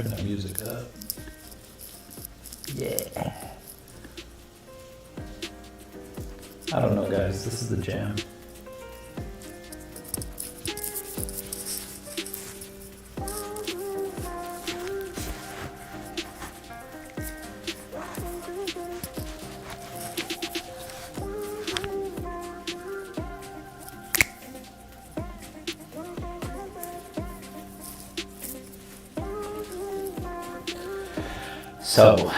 Turn that music up. Yeah. I don't know, guys. This is the jam. So,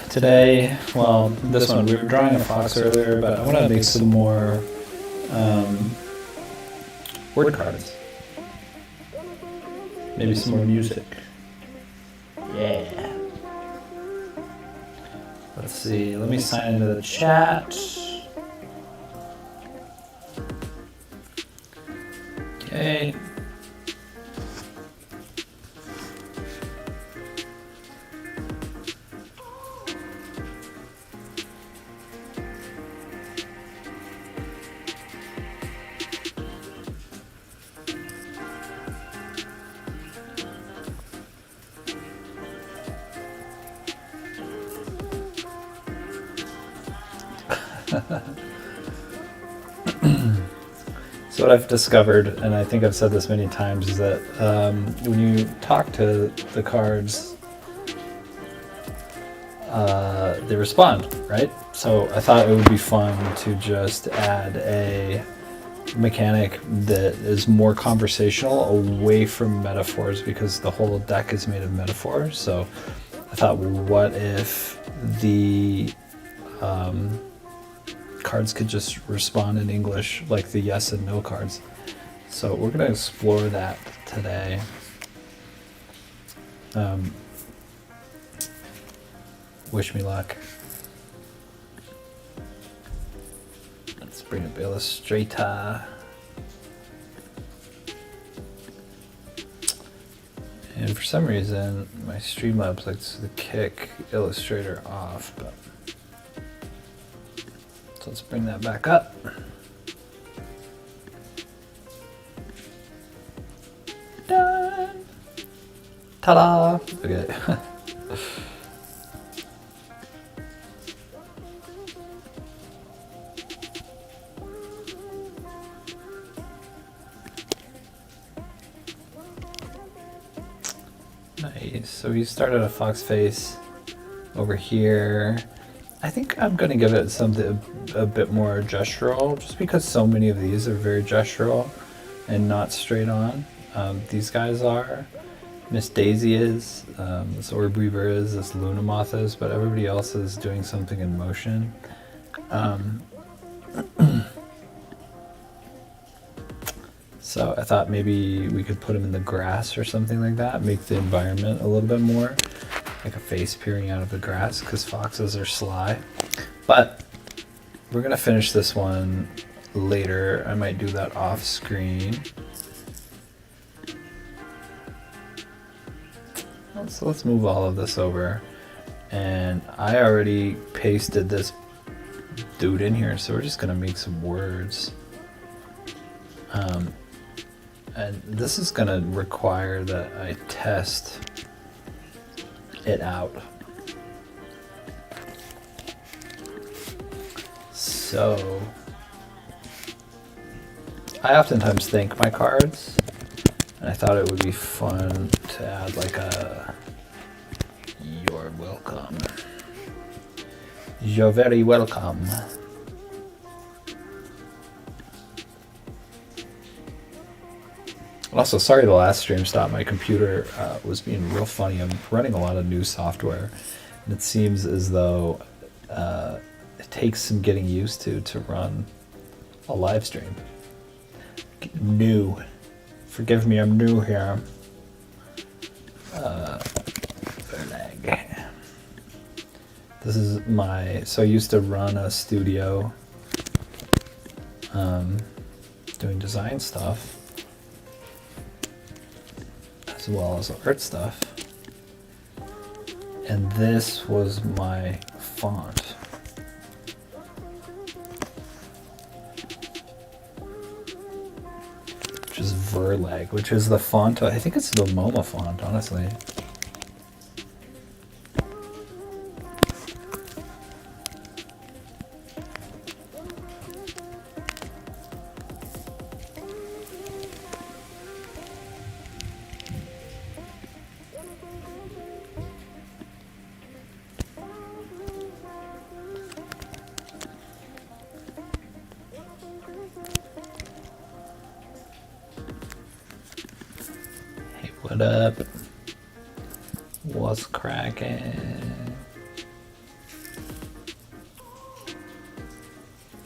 today, well, this one, we were drawing a fox earlier, but I want to make some more word cards. Maybe some more music. Yeah. Let's see, let me sign into the chat. Okay. So what I've discovered, and I think I've said this many times, is that when you talk to the cards, they respond, right? So I thought it would be fun to just add a mechanic that is more conversational, away from metaphors, because the whole deck is made of metaphors. So I thought, what if the cards could just respond in English, like the yes and no cards. So we're going to explore that today. Wish me luck. Let's bring up Illustrator. And for some reason, my Streamlabs likes to kick Illustrator off, but so let's bring that back up. Done. Ta-da! Okay. Nice. So we started a fox face over here. I think I'm going to give it something a bit more gestural, just because so many of these are very gestural and not straight on. These guys are. Miss Daisy is, this Orb Weaver is, this Luna Moth is, but everybody else is doing something in motion. So I thought maybe we could put them in the grass or something like that, make the environment a little bit more like a face peering out of the grass, because foxes are sly. But we're gonna finish this one later. I might do that off screen. So let's move all of this over. And I already pasted this dude in here, so we're just gonna make some words. And this is gonna require that I test it out. So I oftentimes thank my cards, and I thought it would be fun to add like a "You're welcome." You're very welcome. Also, sorry the last stream stopped. My computer was being real funny. I'm running a lot of new software, and it seems as though it takes some getting used to run a live stream. New. Forgive me, I'm new here. This is my, so I used to run a studio doing design stuff, as well as art stuff. And this was my font. Which is Verlag, which is the font, I think it's the MoMA font, honestly. What up? What's cracking?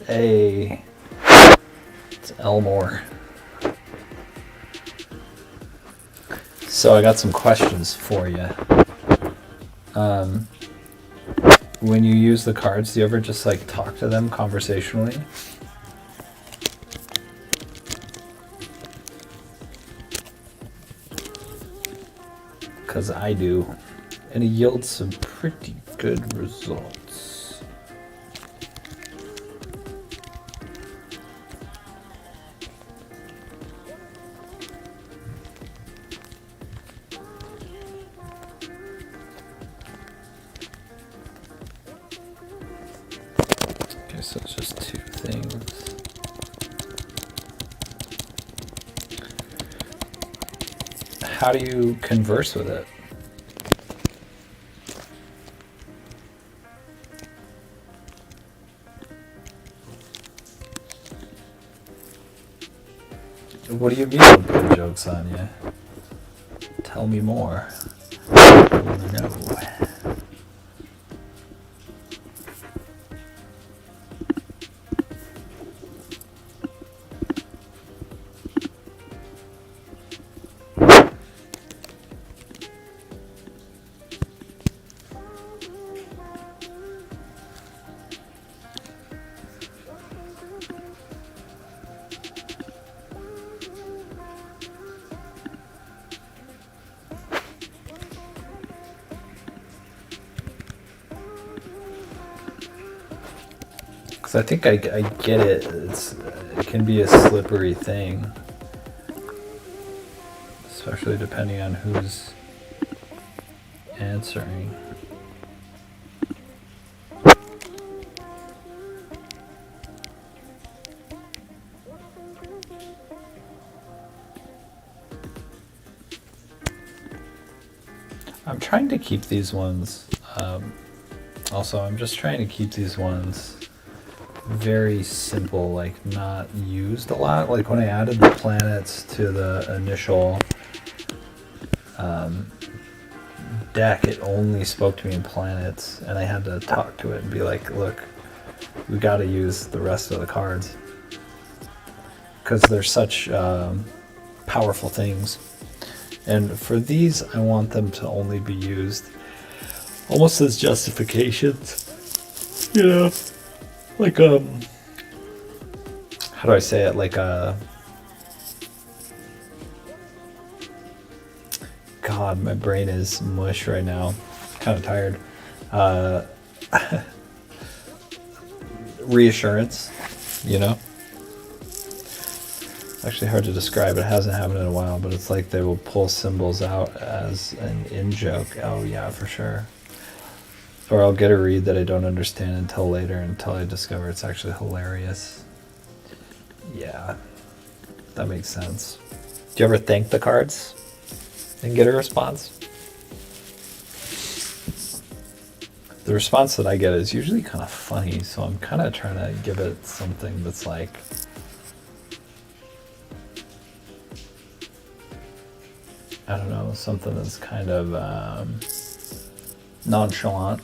Hey, it's Elmore. So I got some questions for you. When you use the cards, do you ever just like talk to them conversationally? Because I do, and it yields some pretty good results. Okay, so it's just two things. How do you converse with it? What do you mean I'm putting jokes on you? Tell me more. No. I think I get it. It can be a slippery thing, especially depending on who's answering. I'm trying to keep these ones. Also, I'm just trying to keep these ones very simple, like not used a lot. Like when I added the planets to the initial deck, it only spoke to me in planets, and I had to talk to it and be like, look, we got to use the rest of the cards because they're such powerful things. And for these, I want them to only be used almost as justifications, you know, like how do I say it, like God, my brain is mush right now, kind of tired. Reassurance, you know. It's actually hard to describe. It hasn't happened in a while, but it's like they will pull symbols out as an in-joke. Oh yeah, for sure. Or I'll get a read that I don't understand until later, until I discover it's actually hilarious. Yeah, that makes sense. Do you ever thank the cards and get a response? The response that I get is usually kind of funny, so I'm kind of trying to give it something that's like, I don't know, something that's kind of nonchalant.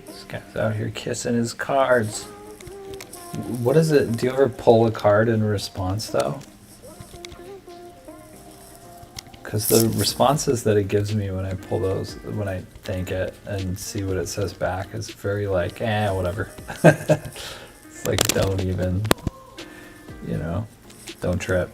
This guy's out here kissing his cards. What is it? Do you ever pull a card in response though? Because the responses that it gives me when I pull those, when I thank it and see what it says back, is very like, whatever. It's like, don't even, you know, don't trip.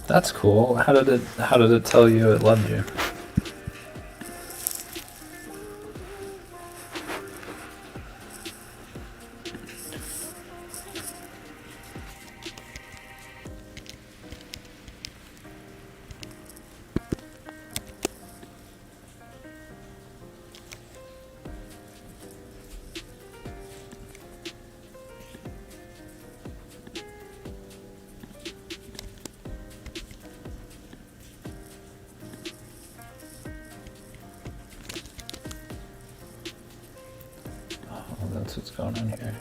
That's cool. How did it tell you it loved you? That's what's going on here.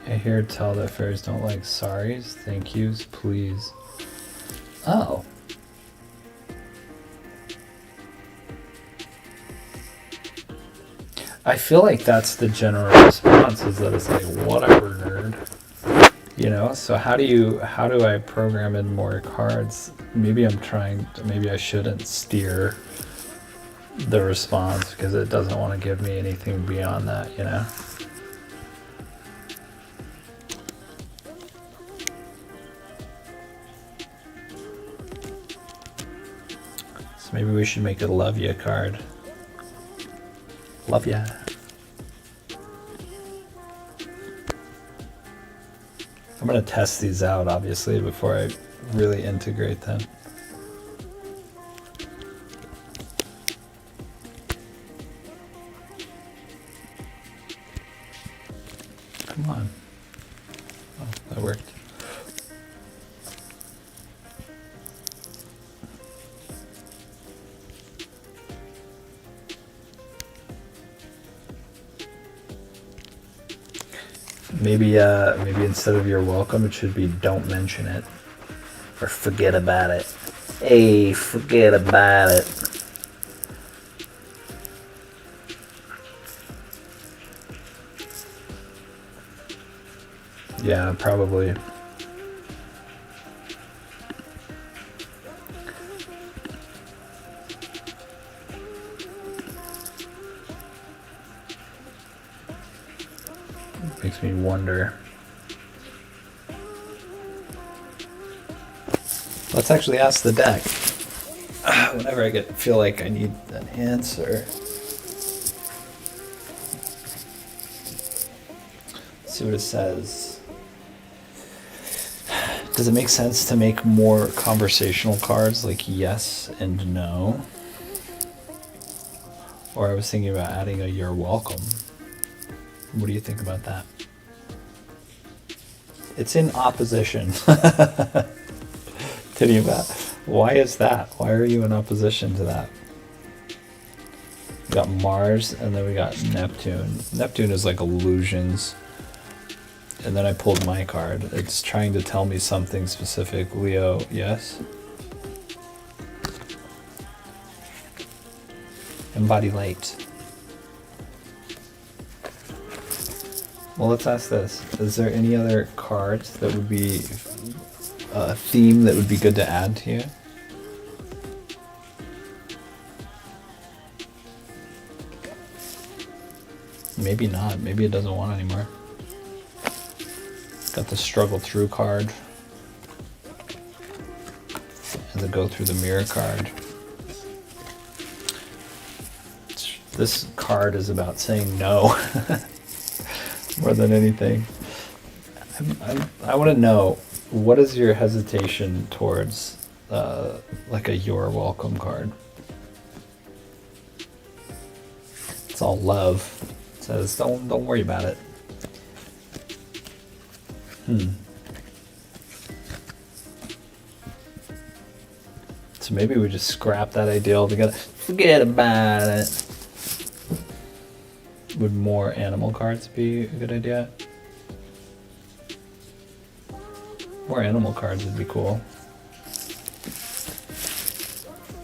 I hear tell that fairies don't like sorries, thank yous, please. Oh. I feel like that's the general response, is that it's like, whatever, nerd. You know, so how do I program in more cards? Maybe maybe I shouldn't steer the response because it doesn't want to give me anything beyond that, you know? Maybe we should make a love ya card. Love ya. I'm gonna test these out, obviously, before I really integrate them. Come on. Oh, that worked. Maybe instead of you're welcome, it should be don't mention it. Or forget about it. Hey, forget about it. Yeah, probably. Makes me wonder. Let's actually ask the deck. Whenever I feel like I need an answer. Let's see what it says. Does it make sense to make more conversational cards like yes and no? Or I was thinking about adding a you're welcome. What do you think about that? It's in opposition to the event. Why is that? Why are you in opposition to that? We got Mars and then we got Neptune. Neptune is like illusions. And then I pulled my card. It's trying to tell me something specific. Leo, yes? Embody light. Well, let's ask this. Is there any other cards that would be a theme that would be good to add to you? Maybe not. Maybe it doesn't want anymore. Got the struggle through card. And the go through the mirror card. This card is about saying no. More than anything. I want to know, what is your hesitation towards like a you're welcome card? It's all love. It says don't worry about it. So maybe we just scrap that idea altogether. Forget about it. Would more animal cards be a good idea? More animal cards would be cool.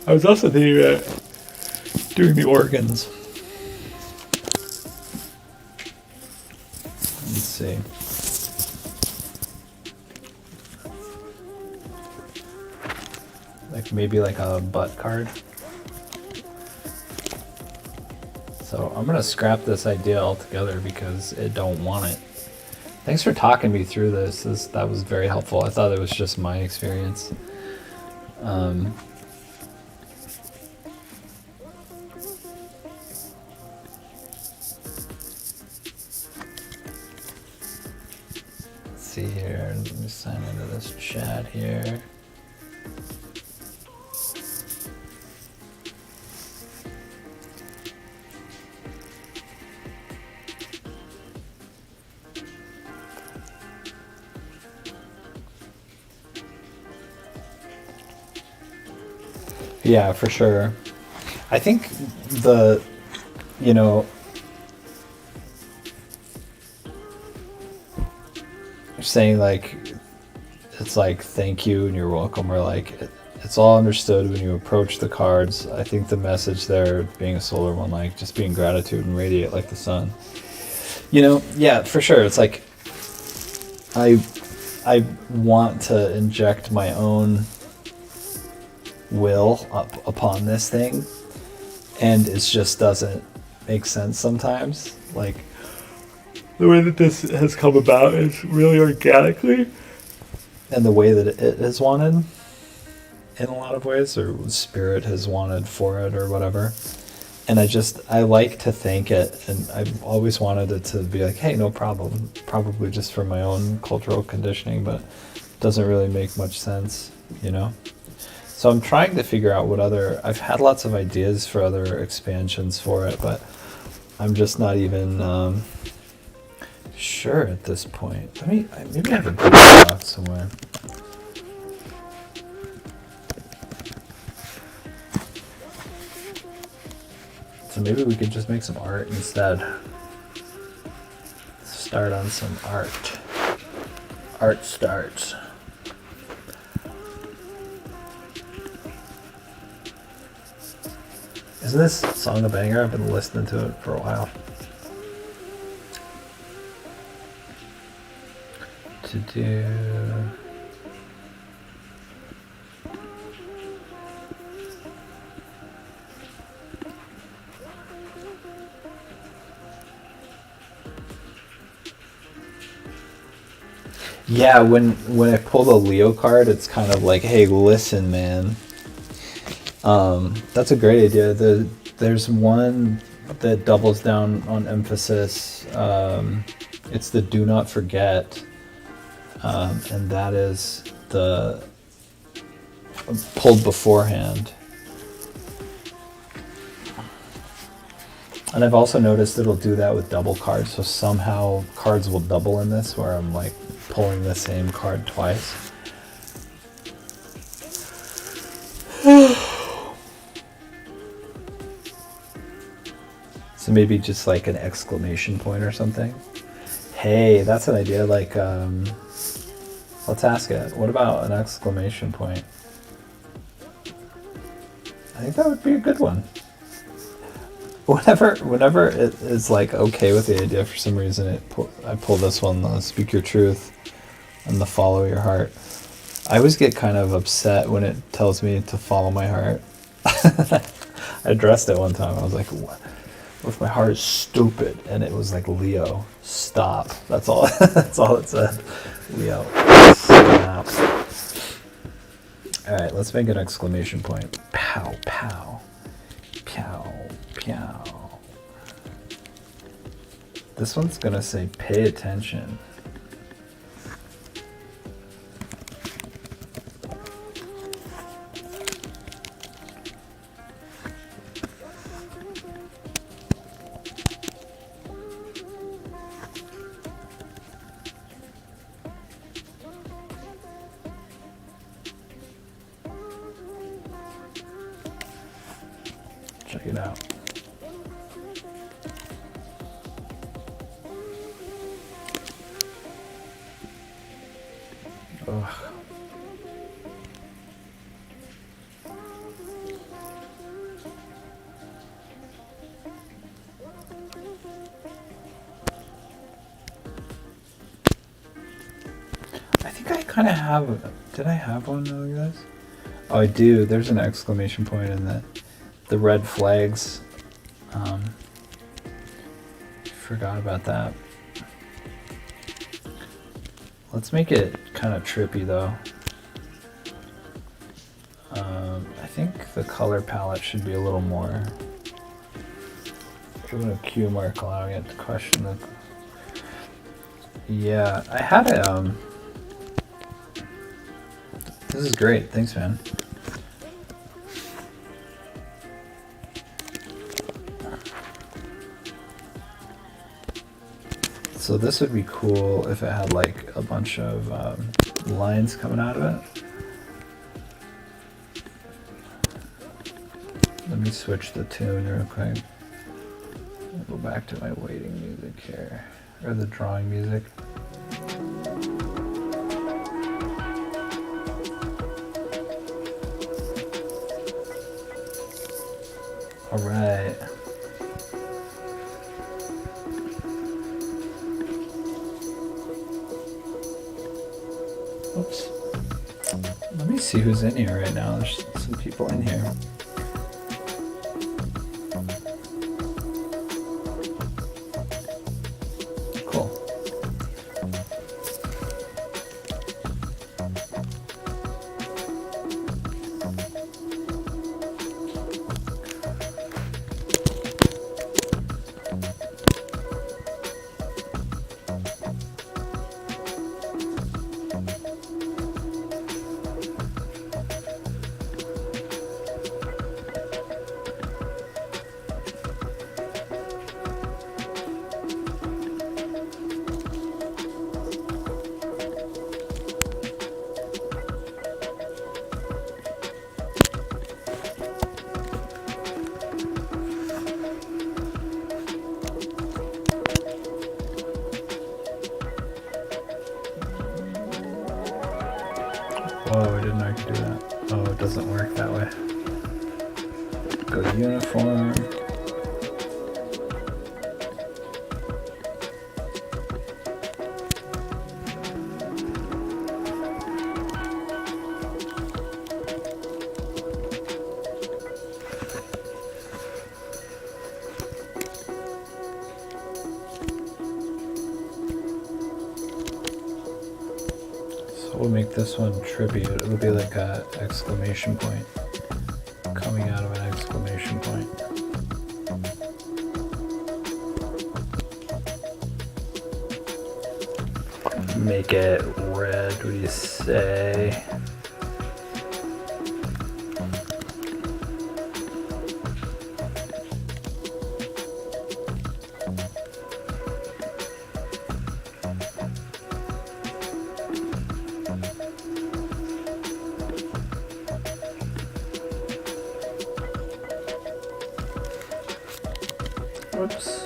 I was also thinking about doing the organs. Let's see. Like maybe like a butt card. So I'm gonna scrap this idea altogether because I don't want it. Thanks for talking me through this. That was very helpful. I thought it was just my experience. Let's see here. Let me sign into this chat here. Yeah, for sure. I think saying like, it's like, thank you and you're welcome, or like, it's all understood when you approach the cards. I think the message there, being a solar one, like just being gratitude and radiate like the sun. Yeah, for sure. It's like, I want to inject my own will upon this thing, and it just doesn't make sense sometimes. Like the way that this has come about is really organically, and the way that it is wanted in a lot of ways, or spirit has wanted for it or whatever. And I like to thank it, and I've always wanted it to be like, hey, no problem, probably just for my own cultural conditioning, but it doesn't really make much sense, So I'm trying to figure out I've had lots of ideas for other expansions for it, but I'm just not even sure at this point. Maybe I have a Google Doc somewhere. So maybe we could just make some art instead. Start on some art. Art starts. Isn't this song a banger? I've been listening to it for a while. To do... Yeah, when I pull the Leo card, it's kind of like, hey, listen, man. That's a great idea. There's one that doubles down on emphasis. It's the do not forget, and that is the pulled beforehand. And I've also noticed it'll do that with double cards. So somehow cards will double in this, where I'm like pulling the same card twice. So maybe just like an exclamation point or something. Hey, that's an idea. Like, let's ask it. What about an exclamation point? I think that would be a good one. Whenever it is like okay with the idea, for some reason I pull this one, the speak your truth and the follow your heart. I always get kind of upset when it tells me to follow my heart. I addressed it one time. I was like, what if my heart is stupid? And it was like, Leo, stop. That's all. That's all it said. Leo, stop. All right, let's make an exclamation point. Pow, pow, pow, pow. This one's gonna say, pay attention. Ugh. I think I kind of have. Did I have one like this? Oh, I do. There's an exclamation point in the red flags. Forgot about that. Let's make it kind of trippy though. I think the color palette should be a little more. Give it a Q mark, allowing it to question the. Yeah, I had a. This is great. Thanks, man. So this would be cool if it had like a bunch of lines coming out of it. Let me switch the tune real quick. I'll go back to my waiting music here, or the drawing music. All right. Oops. Let me see who's in here right now. There's some people in here. Cool. Whoa, I didn't know I could do that. Oh, it doesn't work that way. Go to uniform. We'll make this one trippy. It'll be like an exclamation point coming out of an exclamation point. Make it red, what do you say? Whoops.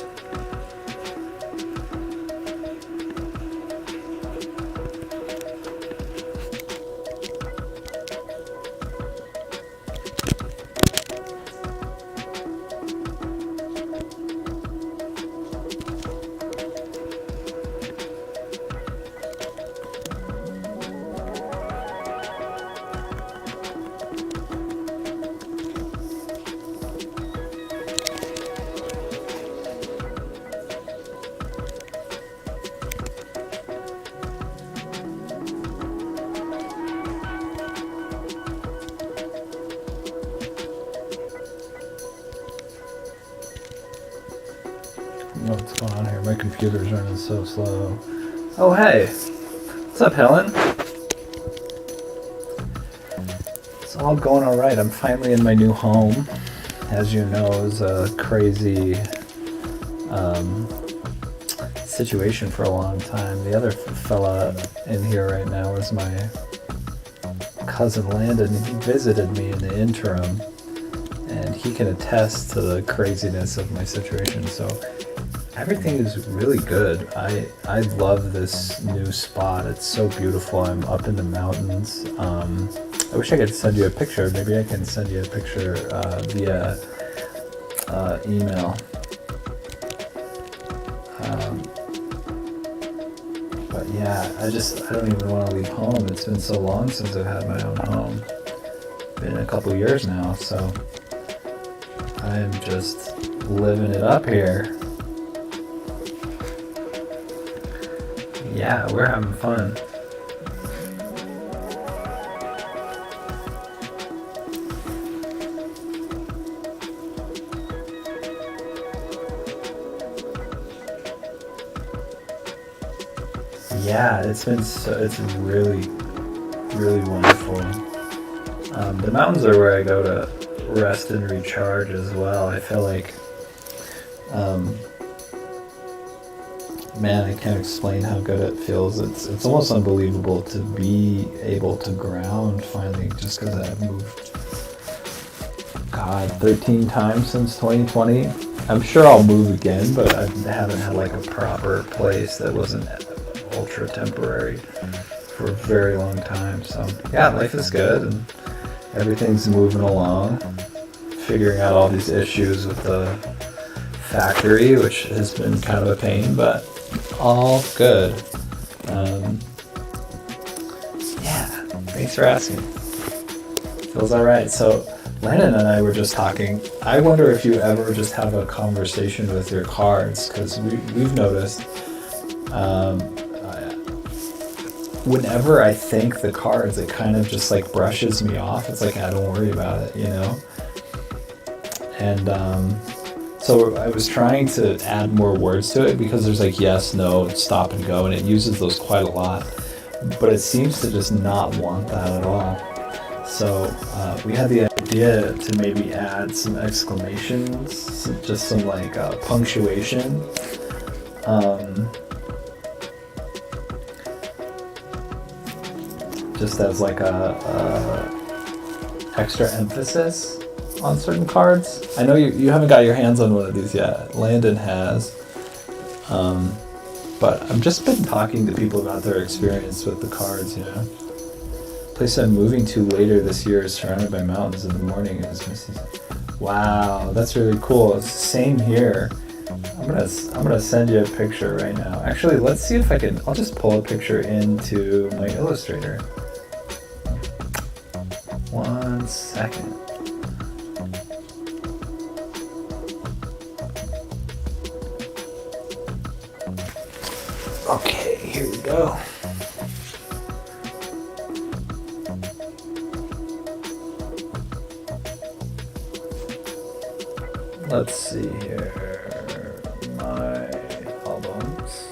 What's going on here? My computer's running so slow. Oh, hey. What's up, Helen? It's all going all right. I'm finally in my new home. As you know, it was a crazy situation for a long time. The other fella in here right now is my cousin Landon. He visited me in the interim, and he can attest to the craziness of my situation. So Everything is really good. I love this new spot. It's so beautiful. I'm up in the mountains. I wish I could send you a picture. Maybe I can send you a picture via email. But yeah, I don't even want to leave home. It's been so long since I've had my own home. Been a couple years now, so I'm just living it up here. Yeah, we're having fun. Yeah, it's really, really wonderful. The mountains are where I go to rest and recharge as well. I feel like, man, I can't explain how good it feels. It's almost unbelievable to be able to ground finally, just because I've moved, God, 13 times since 2020. I'm sure I'll move again, but I haven't had like a proper place that wasn't ultra temporary for a very long time. So yeah, life is good and everything's moving along. Figuring out all these issues with the factory, which has been kind of a pain, but all good. Yeah, thanks for asking. Feels all right. So Landon and I were just talking. I wonder if you ever just have a conversation with your cards, because we've noticed whenever I think the cards, it kind of just like brushes me off. It's like, I don't worry about it, you know? And so I was trying to add more words to it, because there's like yes, no, stop and go, and it uses those quite a lot. But it seems to just not want that at all. So we had the idea to maybe add some exclamations, just some like punctuation. Just as like a extra emphasis on certain cards. I know you haven't got your hands on one of these yet. Landon has. But I've just been talking to people about their experience with the cards, you know. The place I'm moving to later this year is surrounded by mountains. In the morning it is misty. Wow, that's really cool. It's the same here. I'm gonna send you a picture right now. Actually, let's see if I can. I'll just pull a picture into my Illustrator. 1 second. Okay, here we go. Let's see here. My albums.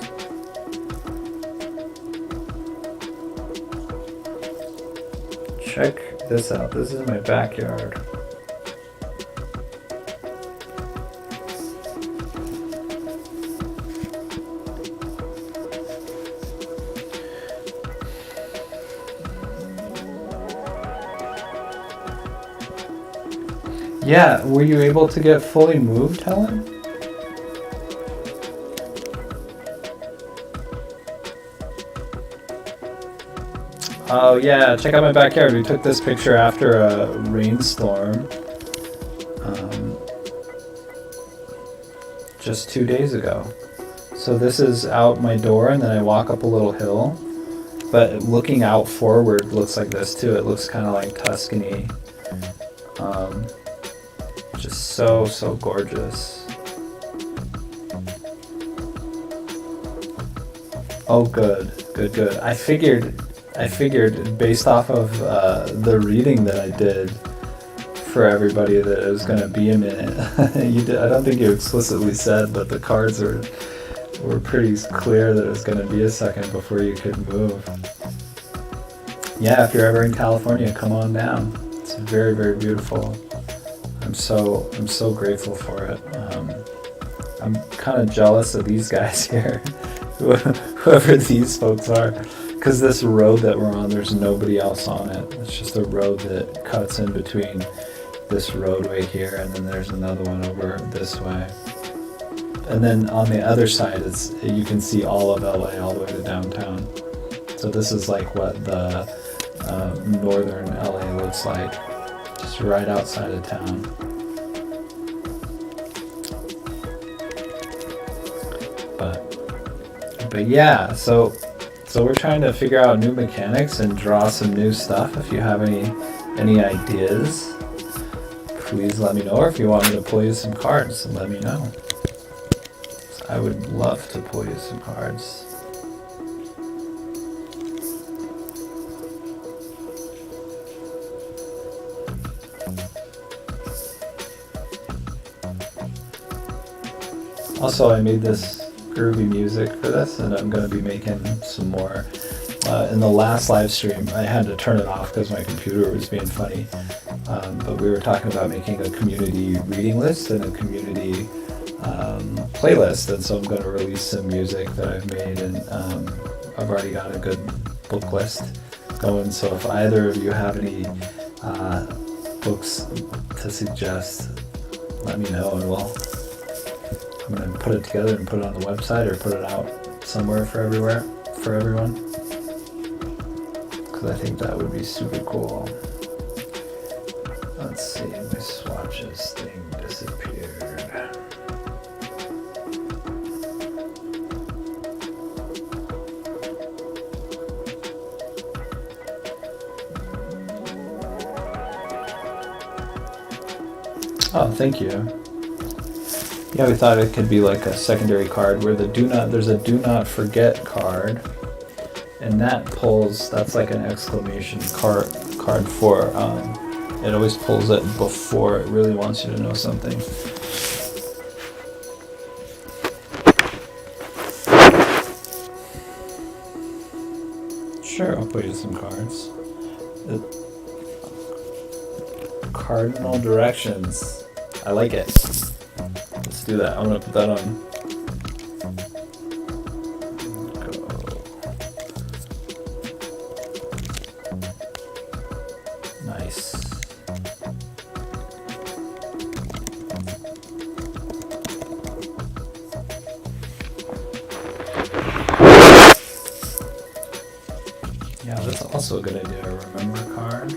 Check this out. This is my backyard. Yeah, were you able to get fully moved, Helen? Oh yeah, check out my backyard. We took this picture after a rainstorm just 2 days ago. So this is out my door, and then I walk up a little hill. But looking out forward looks like this too. It looks kind of like Tuscany. Just so gorgeous. Oh, good. I figured based off of the reading that I did for everybody that it was going to be a minute. I don't think you explicitly said, but the cards were pretty clear that it was going to be a second before you could move. Yeah, if you're ever in California, come on down. It's very, very beautiful. I'm so grateful for it. I'm kind of jealous of these guys here, whoever these folks are, because this road that we're on, there's nobody else on it. It's just a road that cuts in between this roadway here, and then there's another one over this way. and then on the other side, you can see all of LA all the way to downtown. So this is like what the northern LA looks like, just right outside of town. But yeah, so we're trying to figure out new mechanics and draw some new stuff. If you have any ideas, please let me know. Or if you want me to pull you some cards, let me know. I would love to pull you some cards. Also, I made this groovy music for this, and I'm going to be making some more. In the last live stream, I had to turn it off because my computer was being funny. But we were talking about making a community reading list and a community playlist, and so I'm going to release some music that I've made, and I've already got a good book list going. So if either of you have any books to suggest, let me know, and I'm going to put it together and put it on the website or put it out somewhere for everyone, because I think that would be super cool. Let's see, my swatches thing disappeared. Oh, thank you. Yeah, we thought it could be like a secondary card where there's a do not forget card, and that's like an exclamation card for, it always pulls it before it really wants you to know something. Sure, I'll put you some cards. Cardinal directions. I like it. Let's do that. I'm gonna put that on. Go. Nice. Yeah, that's also a good idea. A remember card.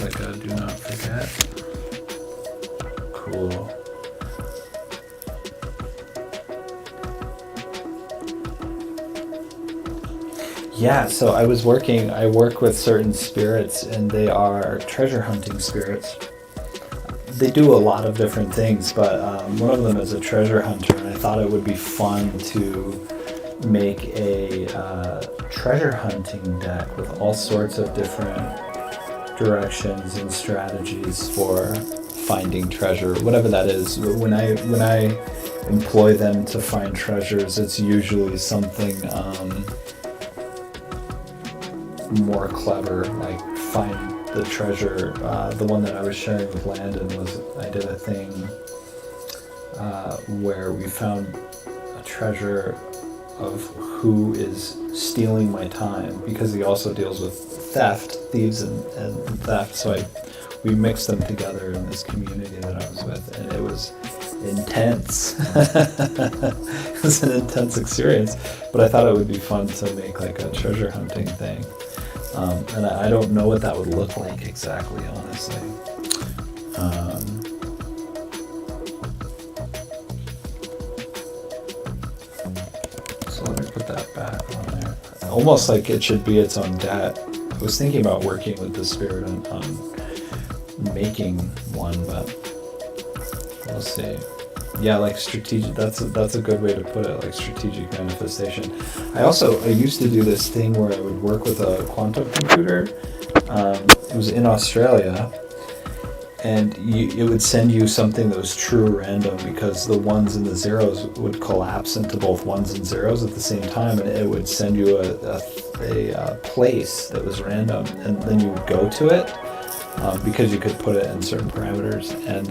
Like a do not forget. Cool. Yeah, so I work with certain spirits, and they are treasure hunting spirits. They do a lot of different things, but one of them is a treasure hunter, and I thought it would be fun to make a treasure hunting deck with all sorts of different directions and strategies for finding treasure, whatever that is. When I employ them to find treasures, it's usually something more clever, like find the treasure. The one that I was sharing with Landon was, I did a thing where we found a treasure of who is stealing my time, because he also deals with thieves and theft. So we mixed them together in this community that I was with, and it was intense. It was an intense experience, but I thought it would be fun to make like a treasure hunting thing. And I don't know what that would look like exactly, honestly. So let me put that back on there. Almost like it should be its own deck. I was thinking about working with the spirit on making one, but we'll see. Yeah, like strategic. That's a good way to put it. Like strategic manifestation. I used to do this thing where I would work with a quantum computer. It was in Australia, and it would send you something that was true or random, because the ones and the zeros would collapse into both ones and zeros at the same time, and it would send you a place that was random, and then you would go to it because you could put it in certain parameters, and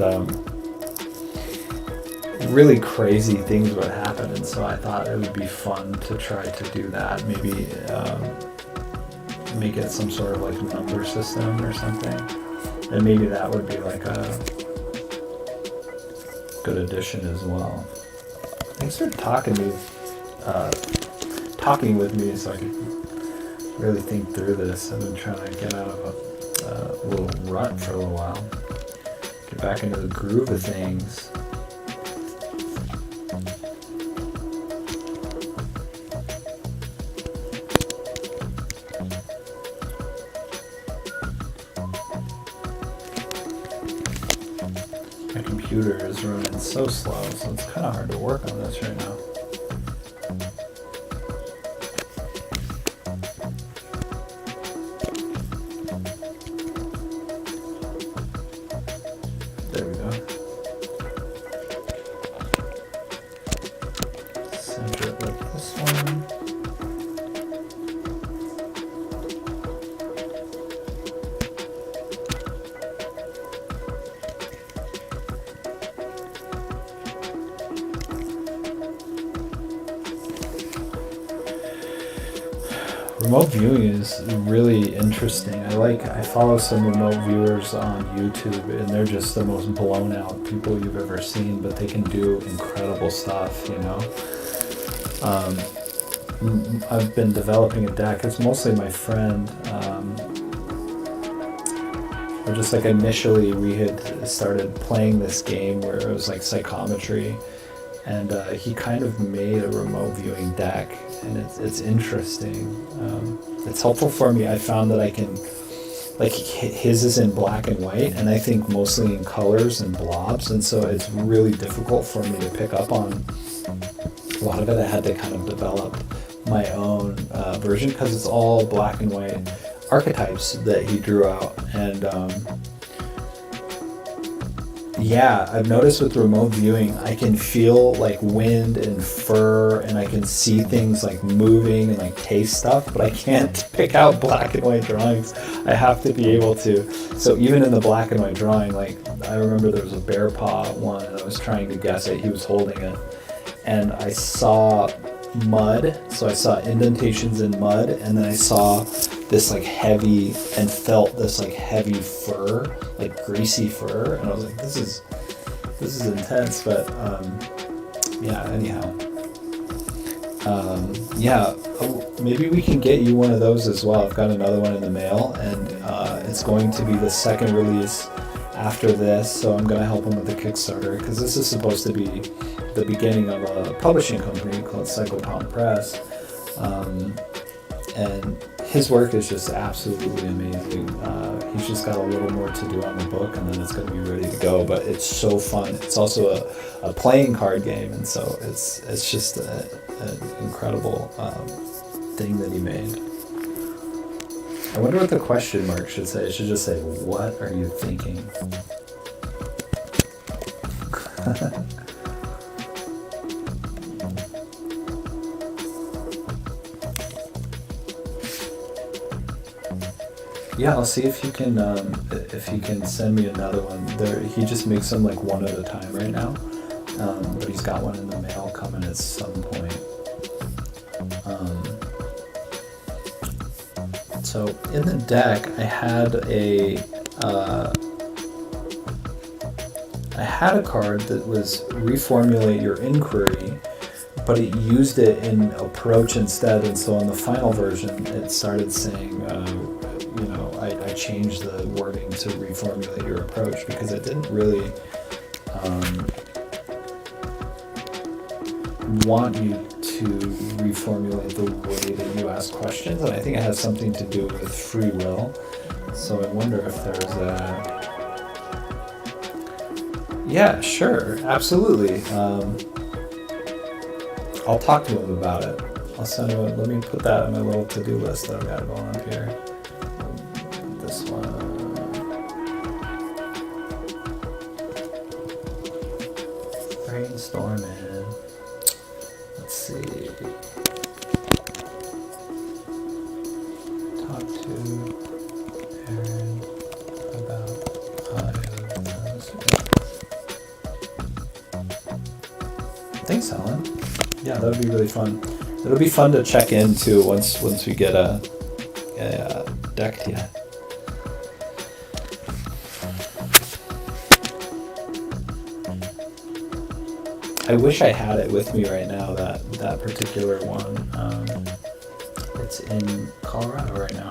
really crazy things would happen. And so I thought it would be fun to try to do that. Maybe make it some sort of like number system or something. And maybe that would be like a good addition as well. Thanks for talking with me so I can really think through this. I've been trying to get out of a little rut for a little while. Get back into the groove of things. My computer is running so slow, so it's kind of hard to work on this right now. There we go. Center it with this one. Remote viewing is really interesting. I follow some remote viewers on YouTube, and they're just the most blown out people you've ever seen, but they can do incredible stuff, you know. I've been developing a deck. It's mostly my friend. Or just like initially we had started playing this game where it was like psychometry, and he kind of made a remote viewing deck, and it's interesting. It's helpful for me. I found that I can, like, his is in black and white, and I think mostly in colors and blobs, and so it's really difficult for me to pick up on a lot of it. I had to kind of develop my own version because it's all black and white archetypes that he drew out, and yeah, I've noticed with remote viewing, I can feel like wind and fur, and I can see things like moving and like taste stuff, but I can't pick out black and white drawings. I have to be able to. So even in the black and white drawing, like I remember there was a bear paw one, and I was trying to guess it. He was holding it, and I saw mud. So I saw indentations in mud, and then I saw this like heavy, and felt this like heavy fur, like greasy fur, and I was like, this is intense. But yeah, anyhow, yeah, maybe we can get you one of those as well. I've got another one in the mail, and it's going to be the second release after this, so I'm going to help him with the Kickstarter, because this is supposed to be the beginning of a publishing company called Psychopound Press, and his work is just absolutely amazing. He's just got a little more to do on the book, and then it's going to be ready to go. But it's so fun. It's also a playing card game, and so it's just an incredible thing that he made. I wonder what the question mark should say. It should just say, "What are you thinking?" Yeah, I'll see if he can send me another one. He just makes them like one at a time right now, but he's got one in the mail coming at some point. So in the deck, I had a card that was reformulate your inquiry, but it used it in approach instead, and so in the final version, it started saying. I changed the wording to reformulate your approach because it didn't really want you to reformulate the way that you ask questions, and I think it has something to do with free will. So I wonder if there's a... Yeah, sure, absolutely. I'll talk to him about it. I'll send him. Let me put that on my little to-do list that I've got going up here. This one. Brainstorming. Let's see. Talk to Aaron about Thanks, Helen. Yeah, that would be really fun. It'll be fun to check into once we get a deck yet. I wish I had it with me right now, that particular one. It's in Colorado right now.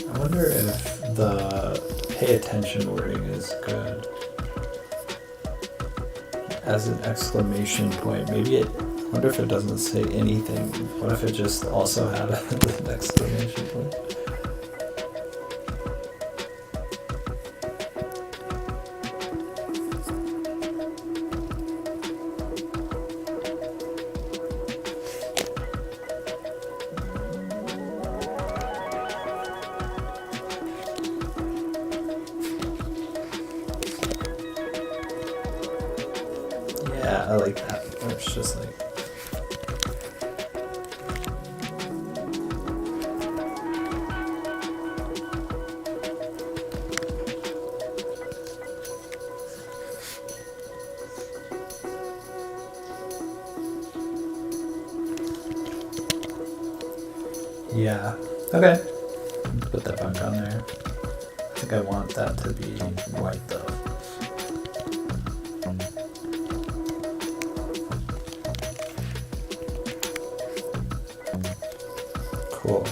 I wonder if the pay attention wording is good. As an exclamation point. Maybe it, I wonder if it doesn't say anything. What if it just also had an exclamation point? Yeah, I like that. It's just like. Yeah. Okay. Put that back on there. I think I want that to be white though. Cool.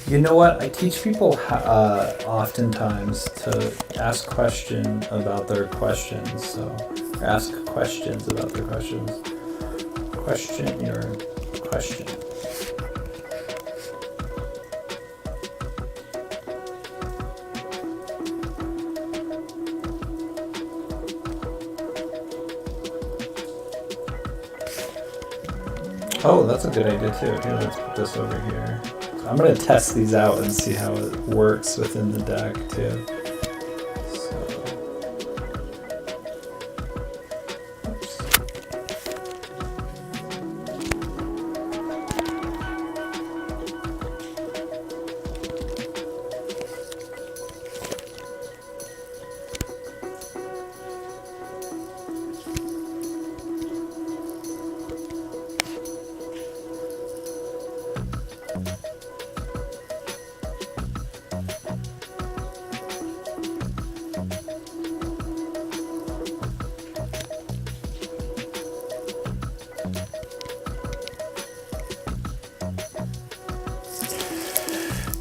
You know what? I teach people oftentimes to ask question about their questions. So, or ask questions about their questions. Question your question. Oh, that's a good idea too. Here, let's put this over here. I'm going to test these out and see how it works within the deck too.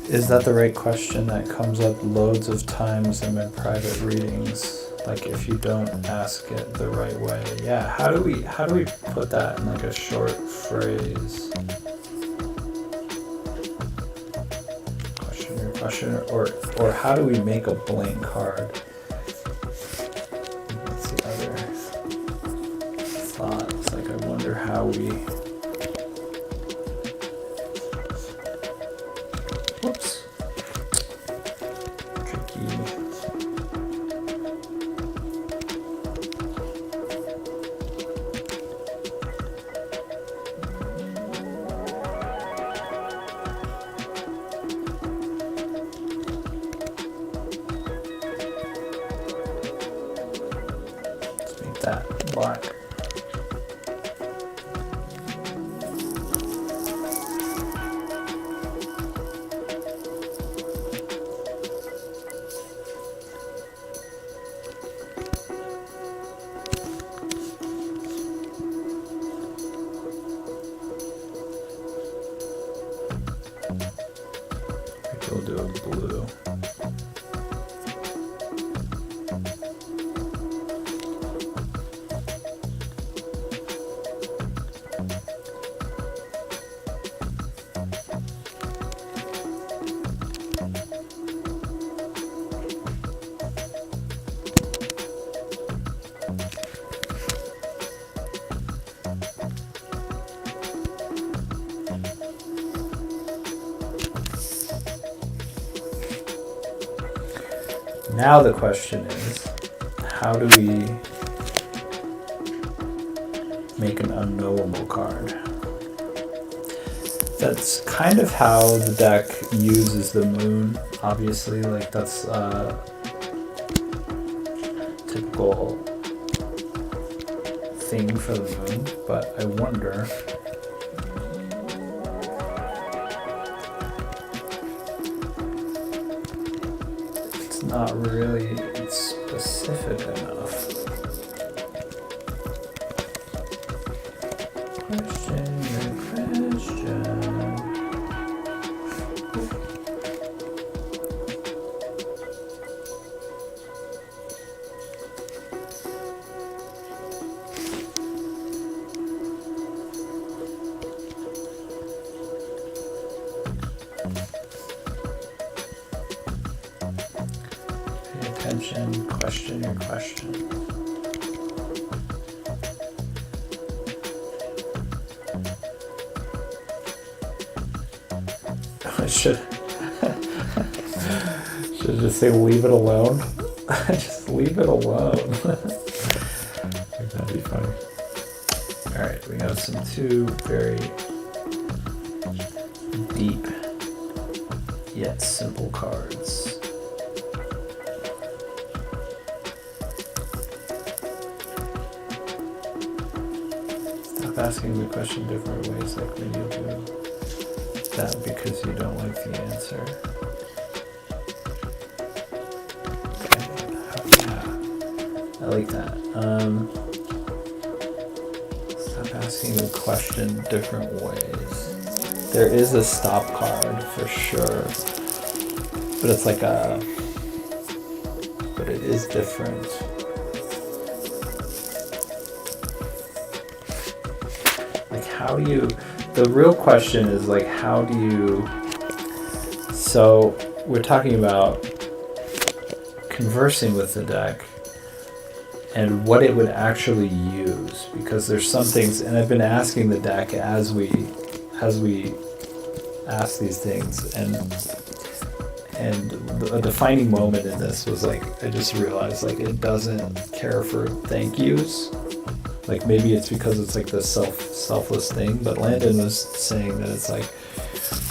Is that the right question that comes up loads of times in my private readings? Like if you don't ask it the right way. Yeah, how do we put that in like a short phrase? Question your question, or how do we make a blank card? That's the other thought. It's like I wonder how we. Whoops. Tricky. Let's make that black. We'll do a blue. Now the question is, how do we make an unknowable card? That's kind of how the deck uses the moon, obviously. Like, that's typical thing for the moon, but I wonder. It's not really specific enough. Question your question. Pay attention, question your question. I should just say leave it alone. Just leave it alone. I think that'd be funny. Alright, we have some two very deep yet simple cards. Stop asking the question different ways like when you do that because you don't like the answer. Okay. Yeah, I like that. Stop asking the question different ways. There is a stop card for sure, but it's like but it is different. Like, how do you, the real question is like, how do you, so we're talking about conversing with the deck and what it would actually use, because there's some things, and I've been asking the deck as we ask these things, and a defining moment in this was like, I just realized like it doesn't care for thank yous. Like, maybe it's because it's like this selfless thing, but Landon was saying that it's like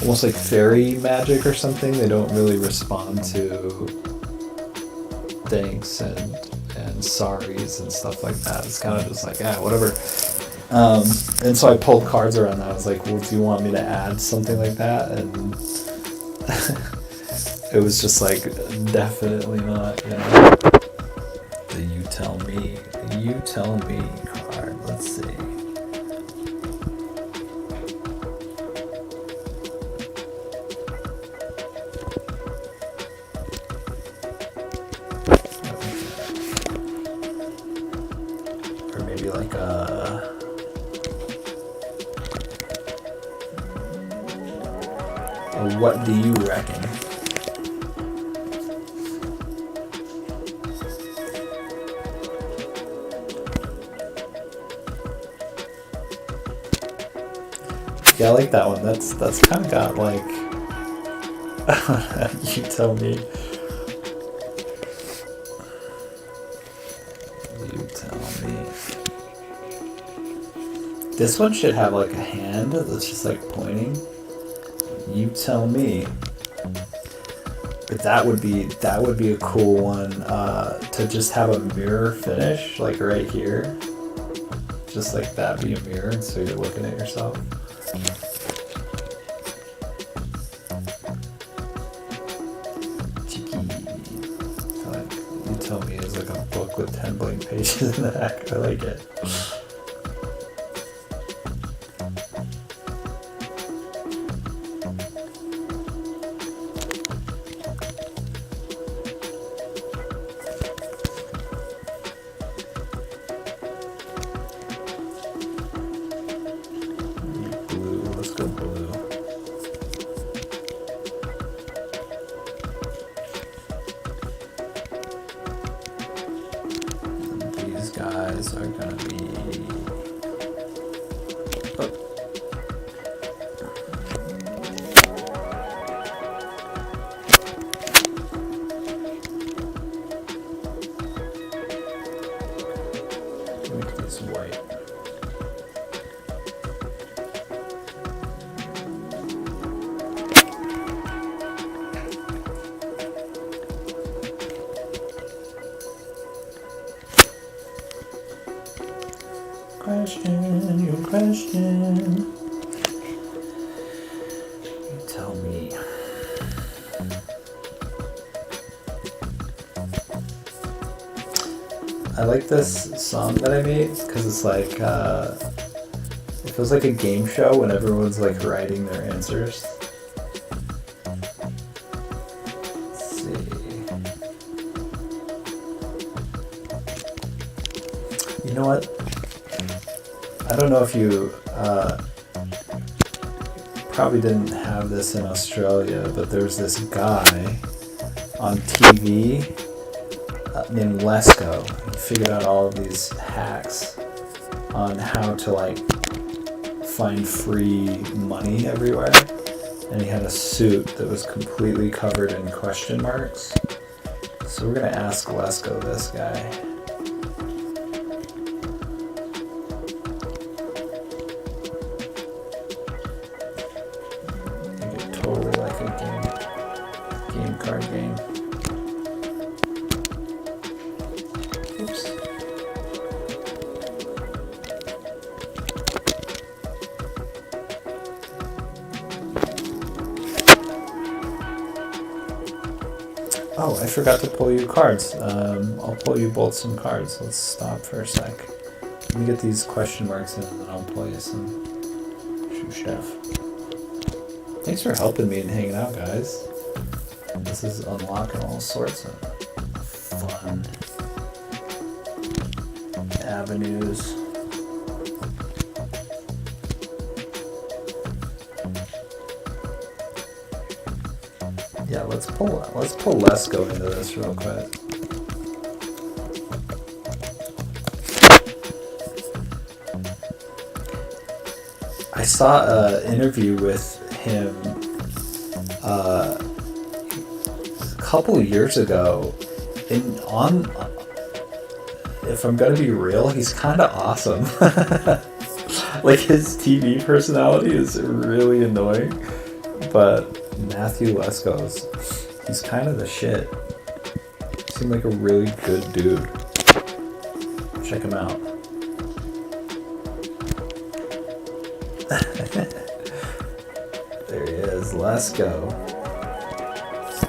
almost like fairy magic or something. They don't really respond to thanks and sorries and stuff like that. It's kind of just like, whatever. And so I pulled cards around that. I was like, well, do you want me to add something like that? And it was just like, definitely not, you know. The you tell me card. Let's see. Or maybe like a what do you reckon? Yeah, I like that one. That's kind of got like you tell me. You tell me. This one should have like a hand that's just like pointing. You tell me. But that would be a cool one to just have a mirror finish, like right here. Just like that be a mirror, and so you're looking at yourself. Like, you tell me is like a book with 10 blank pages in the back. I like it. Guys are gonna be make this white. question, your question. You tell me. I like this song that I made because it's like, it feels like a game show when everyone's like writing their answers. Let's see. You know what? I don't know if you probably didn't have this in Australia, but there's this guy on TV named Lesko. He figured out all of these hacks on how to like find free money everywhere, and he had a suit that was completely covered in question marks. So we're gonna ask Lesko this guy. Make it totally like a game card game. Oops. Oh, I forgot to pull you cards. I'll pull you both some cards. Let's stop for a sec. Let me get these question marks in and then I'll pull you some shoe chef. Thanks for helping me and hanging out, guys. This is unlocking all sorts of fun avenues. Yeah, let's pull Lesko into this real quick. I saw an interview with him a couple years ago, and if I'm gonna be real, he's kind of awesome. Like his TV personality is really annoying, but Matthew Lesko's, he's kind of the shit. Seemed like a really good dude. Check him out. There he is, Lesko.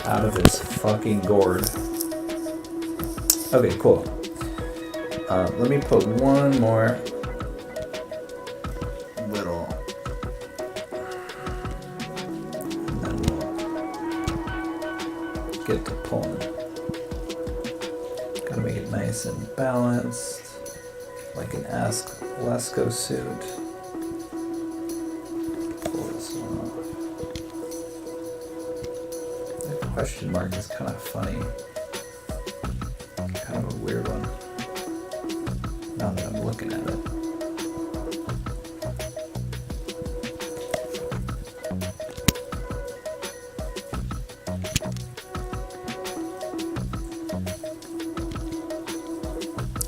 Out of his fucking gourd. Okay, cool. Let me put one more little, and then we'll get to pulling. Gotta make it nice and balanced, like an Ask Lesko suit. Pull this one off. The question mark is kind of funny. Kind of a weird one. Now that I'm looking at it.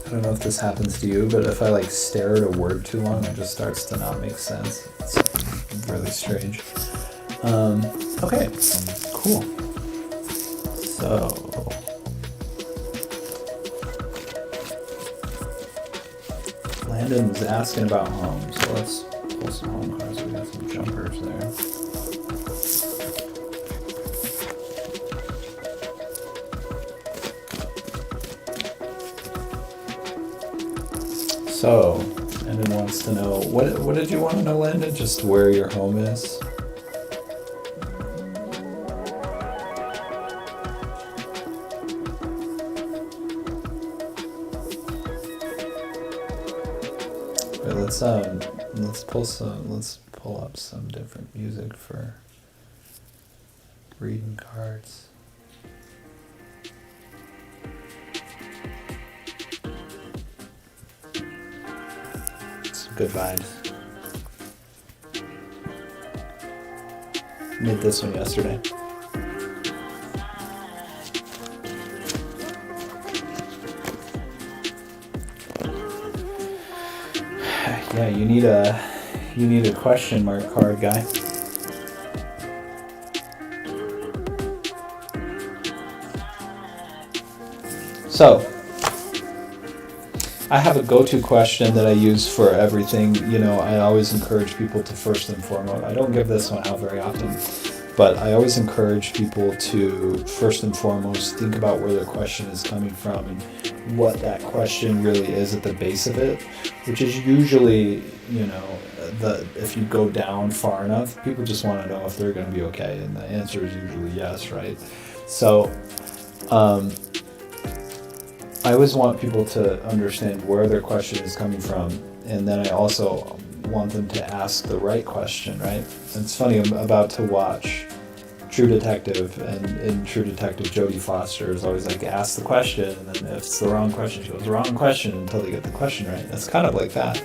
I don't know if this happens to you, but if I like stare at a word too long, it just starts to not make sense. It's really strange. Okay, cool. So Landon was asking about homes, so let's pull some home cards. We got some jumpers there. So, Landon wants to know, what did you want to know, Landon? Just where your home is? Let's pull up some different music for reading cards. Some good vibes. Made this one yesterday. Yeah, you need a question mark card, guy. So, I have a go-to question that I use for everything. You know, I always encourage people to first and foremost, I don't give this one out very often, but I always encourage people to first and foremost think about where their question is coming from and what that question really is at the base of it, which is usually, you know, if you go down far enough, people just want to know if they're going to be okay, and the answer is usually yes, right? So I always want people to understand where their question is coming from, and then I also want them to ask the right question, right? And it's funny, I'm about to watch True Detective, and in True Detective, Jodie Foster is always like, ask the question, and then if it's the wrong question, she goes, wrong question, until they get the question right. It's kind of like that.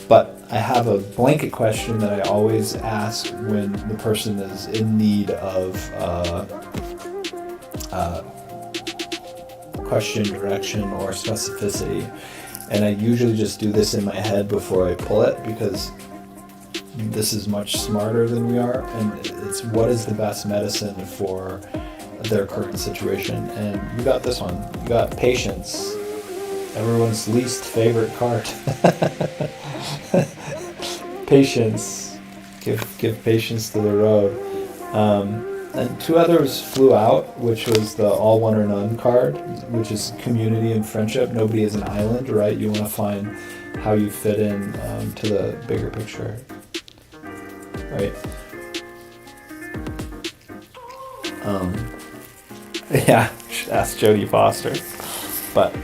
But I have a blanket question that I always ask when the person is in need of question, direction, or specificity. And I usually just do this in my head before I pull it, because this is much smarter than we are, and it's what is the best medicine for their current situation. And you got this one. You got patience, everyone's least favorite card. Patience. Give patience to the road. And two others flew out, which was the all one or none card, which is community and friendship. Nobody is an island, right? You want to find how you fit in to the bigger picture, right? Yeah, should ask Jodie Foster. But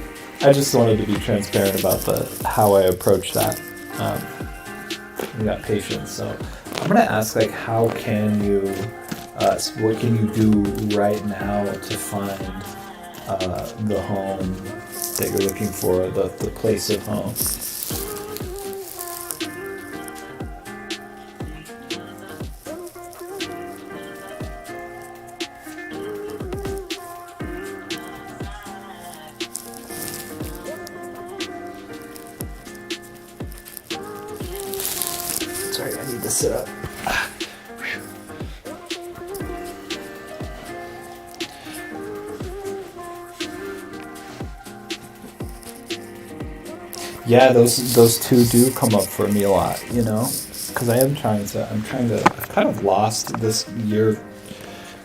I just wanted to be transparent about how I approach that. We got patience, so I'm gonna ask, like, how can you, what can you do right now to find the home that you're looking for, the place of home? Sorry, I need to sit up. Yeah, those two do come up for me a lot, you know, because I've kind of lost this year.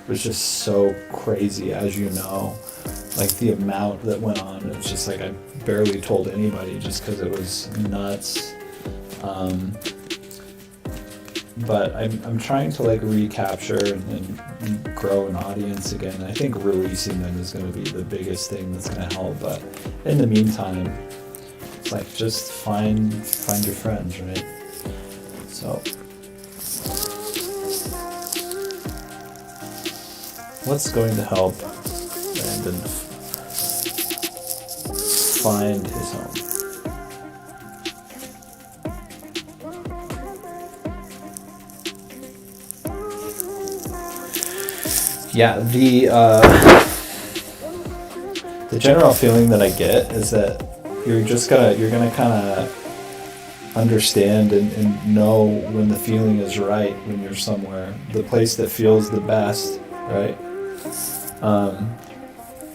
Was just so crazy, as you know, like the amount that went on. It's just like I barely told anybody just because it was nuts. But I'm trying to like recapture and grow an audience again. I think releasing them is going to be the biggest thing that's going to help. But in the meantime, it's like just find your friends, right? So what's going to help Brandon find his home? Yeah, the general feeling that I get is that you're gonna kind of understand and know when the feeling is right, when you're somewhere, the place that feels the best, right?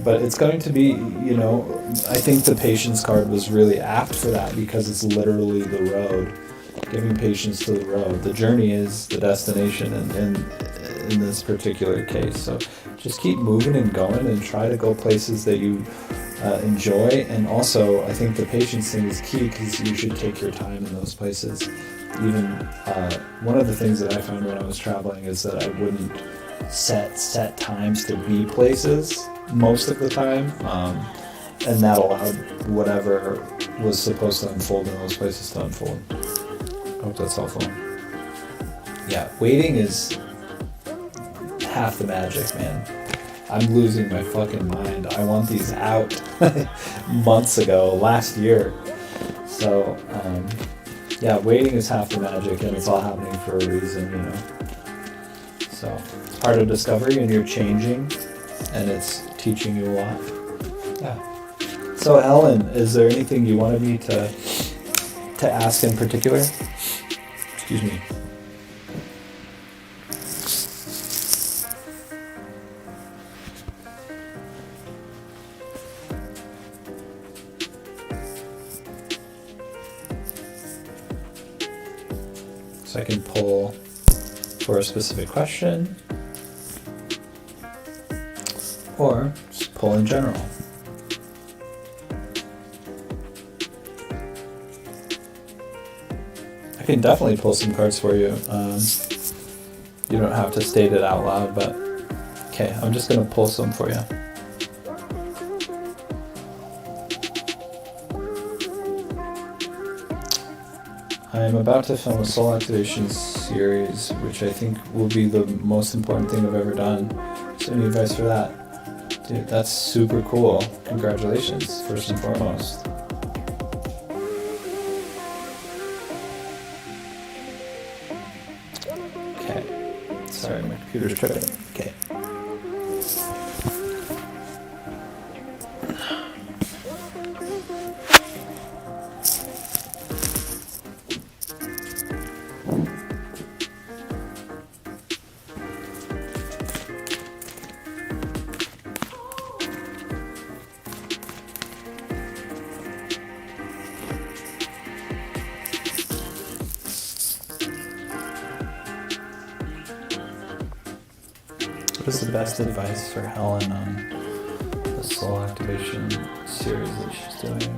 But it's going to be, you know, I think the patience card was really apt for that, because it's literally the road, giving patience to the road. The journey is the destination, and in this particular case. So just keep moving and going, and try to go places that you enjoy. And also, I think the patience thing is key, because you should take your time in those places. Even one of the things that I found when I was traveling is that I wouldn't set times to be places most of the time, and that allowed whatever was supposed to unfold in those places to unfold. I hope that's helpful. Yeah, waiting is half the magic, man. I'm losing my fucking mind. I want these out months ago, last year. So, yeah, waiting is half the magic, and it's all happening for a reason, you know. So, it's part of discovery, and you're changing, and it's teaching you a lot. Yeah. So, Ellen, is there anything you wanted me to ask in particular? Excuse me. So I can pull for a specific question, or just pull in general. I can definitely pull some cards for you. You don't have to state it out loud, but okay, I'm just gonna pull some for you. I'm about to film a soul activation series, which I think will be the most important thing I've ever done. So any advice for that? Dude, that's super cool. Congratulations, first and foremost. Okay. Sorry, my computer's tripping. Okay. What is the best advice for Helen on the soul activation series that she's doing?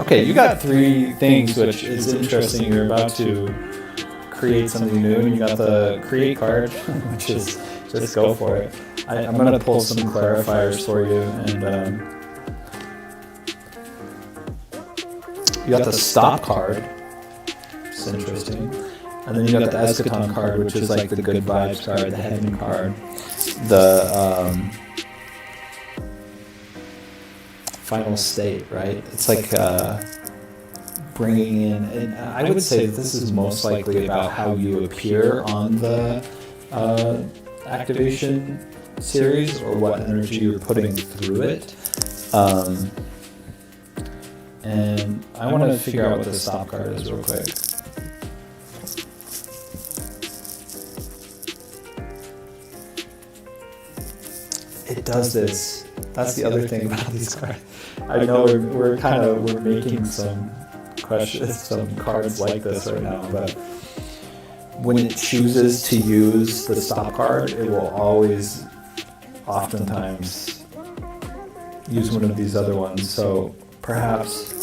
Okay, you got 3 things, which is interesting. You're about to create something new, and you got the create card, which is just go for it. I'm going to pull some clarifiers for you, and you got the stop card, which is interesting, and then you got the eschaton card, which is like the good vibes card, the heaven card, the final state, right? It's like bringing in, and I would say that this is most likely about how you appear on the activation series, or what energy you're putting through it. And I want to figure out what the stop card is real quick. It does this. That's the other thing about these cards. I know we're making some questions, some cards like this right now, but when it chooses to use the stop card, it will always, oftentimes, use one of these other ones. So perhaps.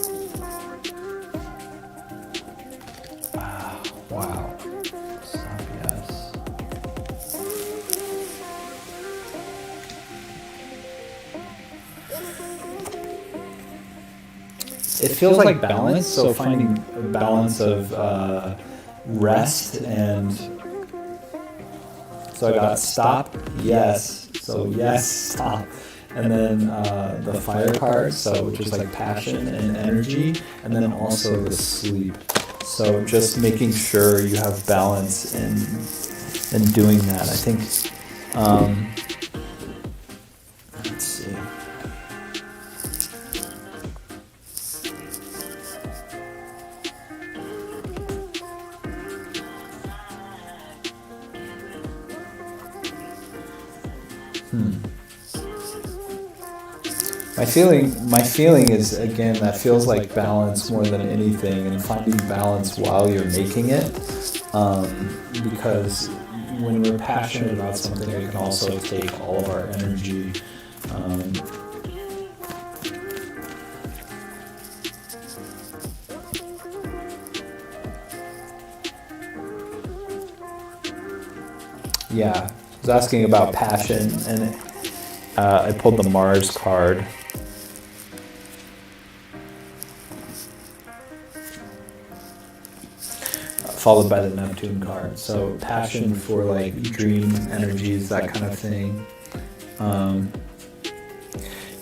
Wow. Stop, yes. It feels like balance, so finding a balance of rest and. So I got stop, yes. So yes, stop. And then the fire card, so which is like passion and energy, and then also the sleep. So just making sure you have balance in doing that. I think, let's see. My feeling is, again, that feels like balance more than anything, and finding balance while you're making it, because when we're passionate about something, it can also take all of our energy. Yeah, I was asking about passion, and I pulled the Mars card. Followed by the Neptune card. So passion for like dream energies, that kind of thing.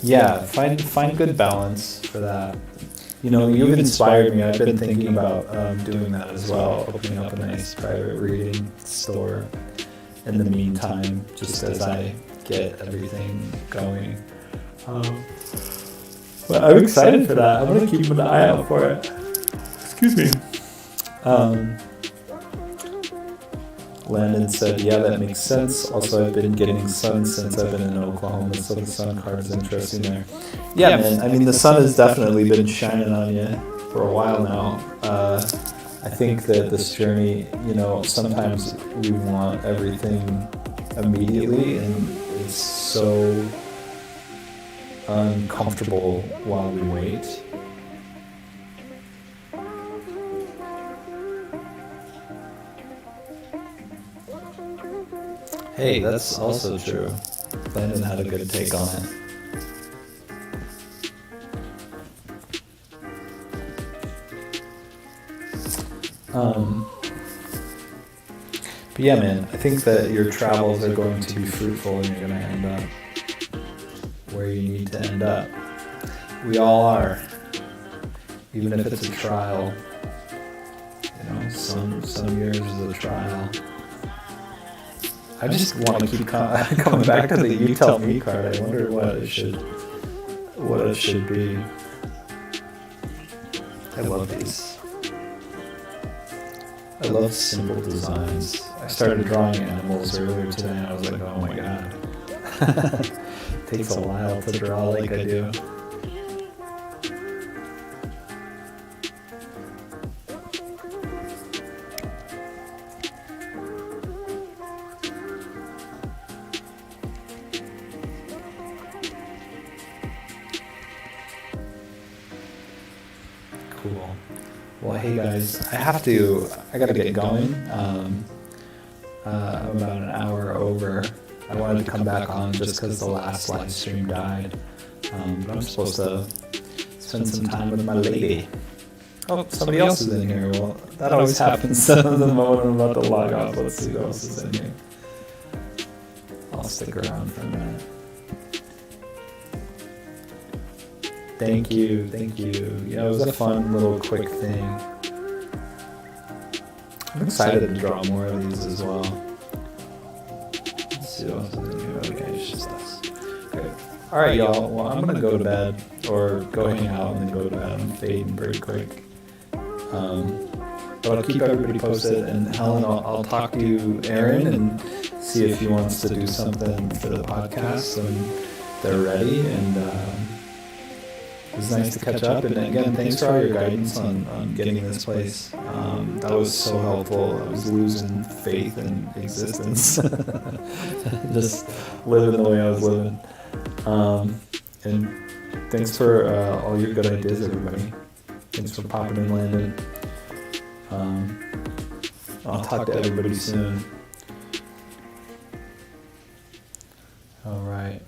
Yeah, find good balance for that. You know, you've inspired me. I've been thinking about doing that as well, opening up a nice private reading store in the meantime, just as I get everything going. But I'm excited for that. I'm gonna keep an eye out for it. Excuse me. Landon said, yeah, that makes sense. Also, I've been getting sun since I've been in Oklahoma, so the sun card is interesting there. Yeah, man. I mean, the sun has definitely been shining on you for a while now. I think that this journey, you know, sometimes we want everything immediately, and it's so uncomfortable while we wait. Hey, that's also true. Landon had a good take on it. But yeah, man, I think that your travels are going to be fruitful and you're going to end up where you need to end up. We all are. Even if it's a trial. You know, some years is a trial. I just want to keep coming back to the You Tell Me card. I wonder what it should be. I love these. I love simple designs. I started drawing animals earlier today and I was like, oh my god. Takes a while to draw like I do. Cool. Well, hey guys, I gotta get going. I'm about an hour over. I wanted to come back on just because the last live stream died. But I'm supposed to spend some time with my lady. Oh, somebody else is in here. Well, that always happens the moment I'm about to log off. Let's see who else is in here. I'll stick around for a minute. Thank you. Yeah, it was a fun little quick thing. I'm excited to draw more of these as well. Let's see what else is in here. Okay, it's just us. Okay. Alright, y'all. Well, I'm gonna go to bed, or go hang out and then go to bed. I'm fading pretty quick. But I'll keep everybody posted, and Helen, I'll talk to you, Aaron, and see if he wants to do something for the podcast when they're ready. And it was nice to catch up, and again, thanks for all your guidance on getting this place. That was so helpful. I was losing faith in existence. Just living the way I was living. And thanks for all your good ideas, everybody. Thanks for popping in, Landon. I'll talk to everybody soon. All right.